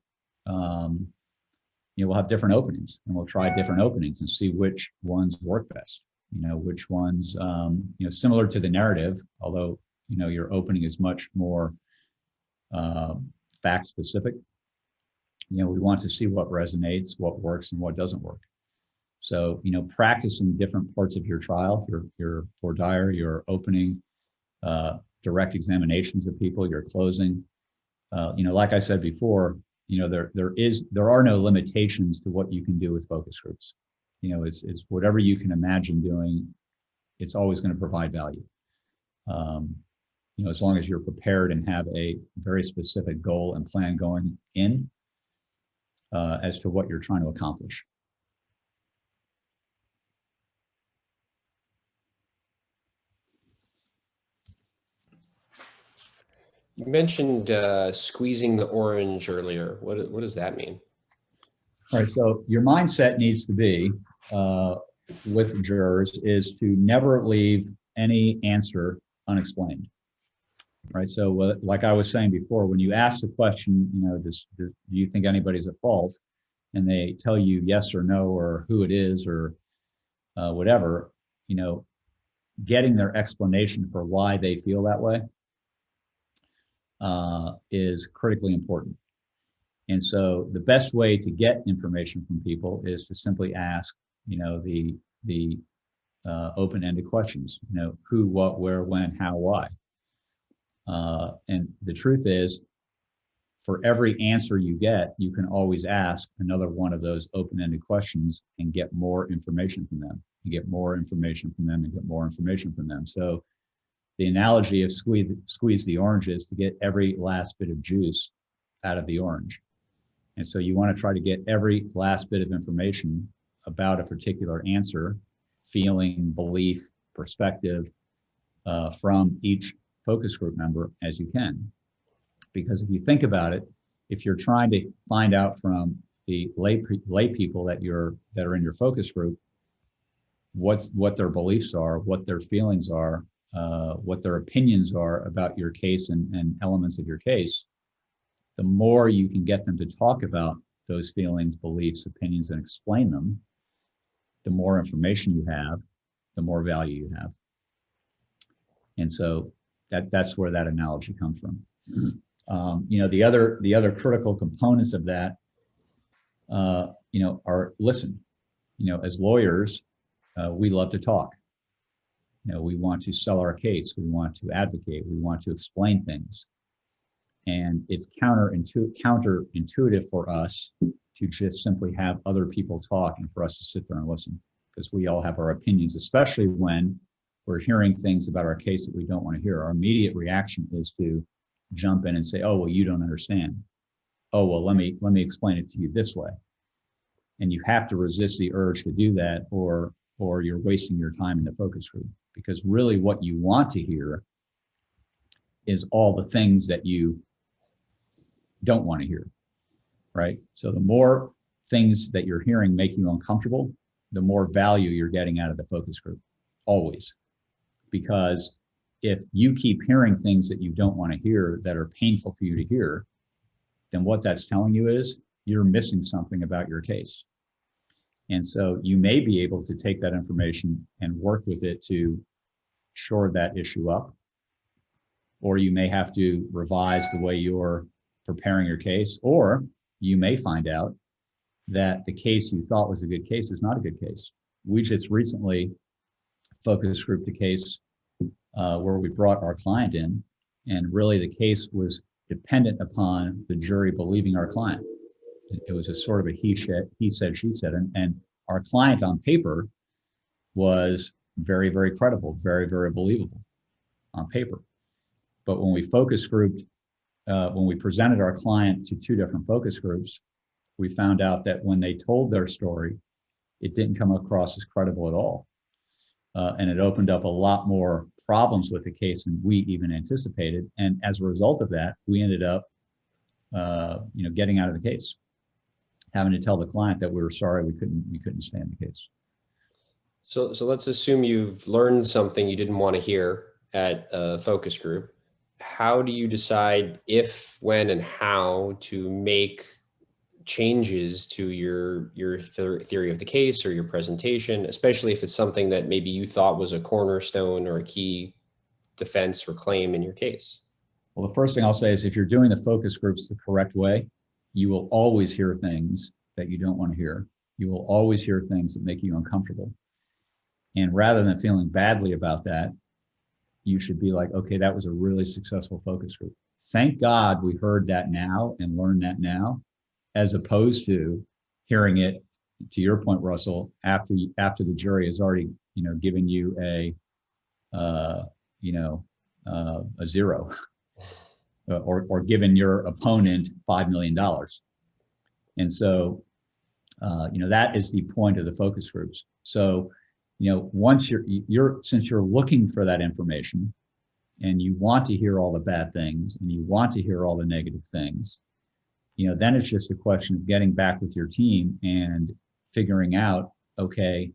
We'll have different openings, and we'll try different openings and see which ones work best. Which ones, similar to the narrative, although, your opening is much more fact specific. We want to see what resonates, what works, and what doesn't work. So, practicing different parts of your trial, your voir dire, your opening, direct examinations of people, your closing. Like I said before, there are no limitations to what you can do with focus groups. It's whatever you can imagine doing, it's always going to provide value. As long as you're prepared and have a very specific goal and plan going in as to what you're trying to accomplish. You mentioned squeezing the orange earlier. What does that mean? All right, so your mindset needs to be with jurors is to never leave any answer unexplained. Right, so like I was saying before, when you ask the question, do you think anybody's at fault, and they tell you yes or no or who it is or whatever, getting their explanation for why they feel that way is critically important. And so the best way to get information from people is to simply ask, the open-ended questions, who, what, where, when, how, why. And the truth is, for every answer you get, you can always ask another one of those open-ended questions and get more information from them. You get more information from them and get more information from them. So the analogy of squeeze the orange is to get every last bit of juice out of the orange. And so you want to try to get every last bit of information about a particular answer, feeling, belief, perspective from each focus group member as you can. Because if you think about it, if you're trying to find out from the lay people that are in your focus group, what their beliefs are, what their feelings are, what their opinions are about your case and elements of your case, the more you can get them to talk about those feelings, beliefs, opinions, and explain them, the more information you have, the more value you have. And so that's where that analogy comes from. The other critical components of that, are listen. As lawyers, we love to talk. We want to sell our case. We want to advocate. We want to explain things. And it's counterintuitive for us to just simply have other people talk and for us to sit there and listen, because we all have our opinions, especially when we're hearing things about our case that we don't want to hear. Our immediate reaction is to jump in and say, oh, well, you don't understand. Oh, well, let me explain it to you this way. And you have to resist the urge to do that, or you're wasting your time in the focus group, because really what you want to hear is all the things that you don't want to hear, right? So the more things that you're hearing make you uncomfortable, the more value you're getting out of the focus group, always. Because if you keep hearing things that you don't want to hear, that are painful for you to hear, then what that's telling you is you're missing something about your case. And so you may be able to take that information and work with it to shore that issue up, or you may have to revise the way you're preparing your case, or you may find out that the case you thought was a good case is not a good case. We just recently focus grouped a case where we brought our client in, and really the case was dependent upon the jury believing our client. It was a sort of a he said, she said, and our client on paper was very, very credible, very, very believable on paper. But when we focus grouped, when we presented our client to two different focus groups, we found out that when they told their story, it didn't come across as credible at all. And it opened up a lot more problems with the case than we even anticipated. And as a result of that, we ended up, getting out of the case, having to tell the client that we were sorry we couldn't stand the case. So let's assume you've learned something you didn't want to hear at a focus group. How do you decide if, when, and how to make changes to your theory of the case or your presentation, especially if it's something that maybe you thought was a cornerstone or a key defense or claim in your case? Well, the first thing I'll say is if you're doing the focus groups the correct way, you will always hear things that you don't want to hear. You will always hear things that make you uncomfortable. And rather than feeling badly about that, you should be like, okay, that was a really successful focus group. Thank God we heard that now and learned that now, as opposed to hearing it, to your point, Russell, after the jury has already, given you a 0 or given your opponent $5 million. And so, that is the point of the focus groups. So, once since you're looking for that information and you want to hear all the bad things and you want to hear all the negative things, then it's just a question of getting back with your team and figuring out, okay,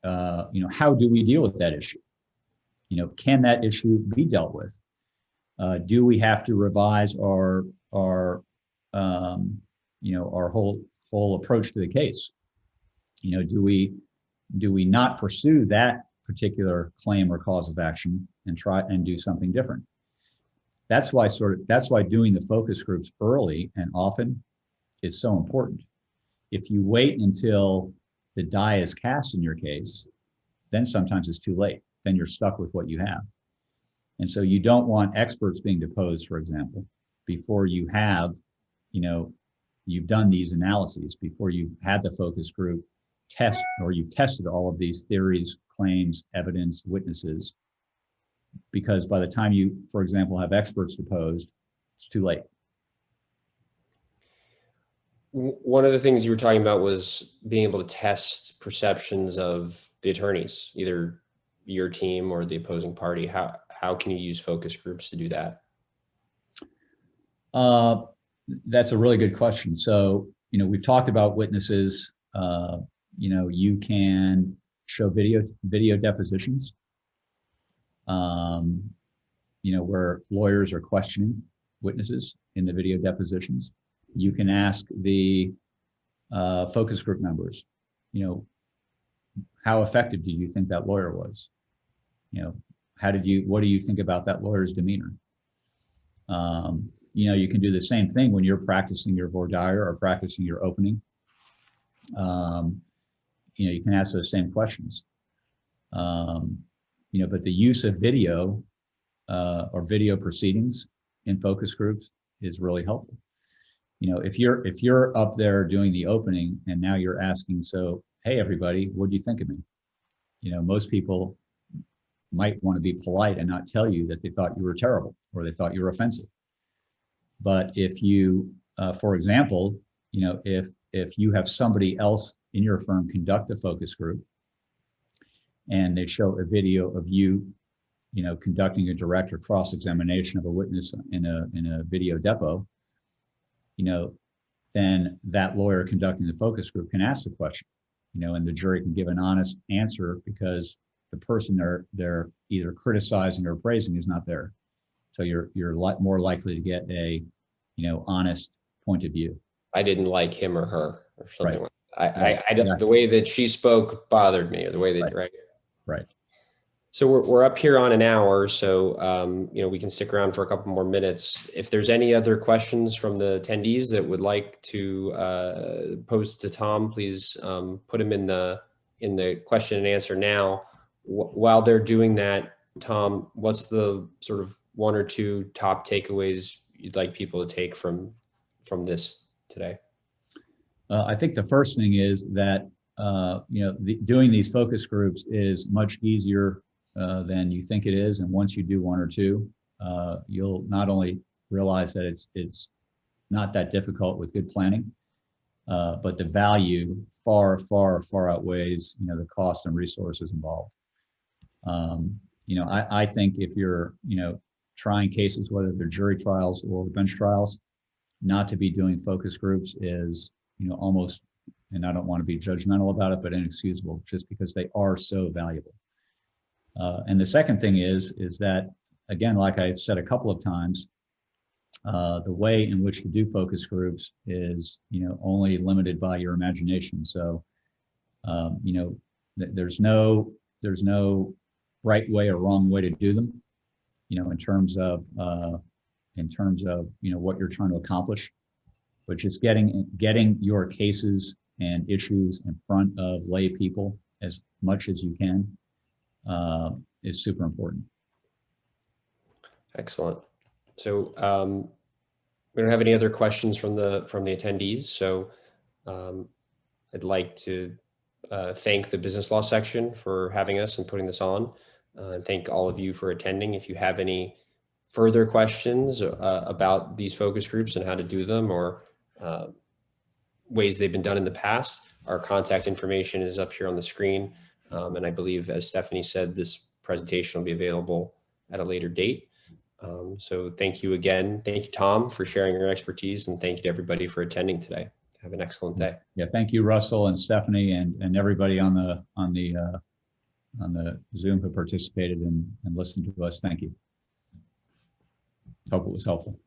how do we deal with that issue? Can that issue be dealt with? Do we have to revise our whole approach to the case? Do we not pursue that particular claim or cause of action and try and do something different? That's why doing the focus groups early and often is so important. If you wait until the die is cast in your case, then sometimes it's too late. Then you're stuck with what you have. And so you don't want experts being deposed, for example, before you have, you've done these analyses, before you've had the focus group test, or you've tested all of these theories, claims, evidence, witnesses, because by the time you, for example, have experts deposed, it's too late. One of the things you were talking about was being able to test perceptions of the attorneys, either your team or the opposing party. How can you use focus groups to do that? That's a really good question. So, we've talked about witnesses. You can show video depositions, where lawyers are questioning witnesses in the video depositions. You can ask the focus group members, how effective do you think that lawyer was? What do you think about that lawyer's demeanor? You can do the same thing when you're practicing your voir dire or practicing your opening. You can ask those same questions. But the use of video or video proceedings in focus groups is really helpful. If you're up there doing the opening and now you're asking, so, hey, everybody, what do you think of me? Most people might want to be polite and not tell you that they thought you were terrible or they thought you were offensive. But if you, for example, if you have somebody else in your firm conduct a focus group and they show a video of you, conducting a direct or cross-examination of a witness in a video depo, then that lawyer conducting the focus group can ask the question, and the jury can give an honest answer because the person they're either criticizing or praising is not there. So you're more likely to get a, honest point of view. I didn't like him or her or something. Right. Like I don't, the way that she spoke bothered me, or the way that, Right. So we're up here on an hour, so we can stick around for a couple more minutes. If there's any other questions from the attendees that would like to pose to Tom, please put them in the question and answer now. While they're doing that, Tom, what's the sort of one or two top takeaways you'd like people to take from this today? I think the first thing is that doing these focus groups is much easier than you think it is, and once you do one or two, you'll not only realize that it's not that difficult with good planning, but the value far outweighs the cost and resources involved. I think if you're trying cases, whether they're jury trials or bench trials, not to be doing focus groups is almost, and I don't want to be judgmental about it, but inexcusable, just because they are so valuable. And the second thing is that, again, like I've said a couple of times, the way in which to do focus groups is, only limited by your imagination. So, there's no right way or wrong way to do them, in terms of what you're trying to accomplish. but just getting your cases and issues in front of lay people as much as you can is super important. Excellent. So we don't have any other questions from the attendees. So I'd like to thank the business law section for having us and putting this on. And thank all of you for attending. If you have any further questions about these focus groups and how to do them, or ways they've been done in the past, our contact information is up here on the screen. And I believe, as Stephanie said, this presentation will be available at a later date. So thank you again. Thank you, Tom, for sharing your expertise, and thank you to everybody for attending today. Have an excellent day. Yeah, thank you, Russell and Stephanie, and everybody on the Zoom who participated and listened to us. Thank you. Hope it was helpful.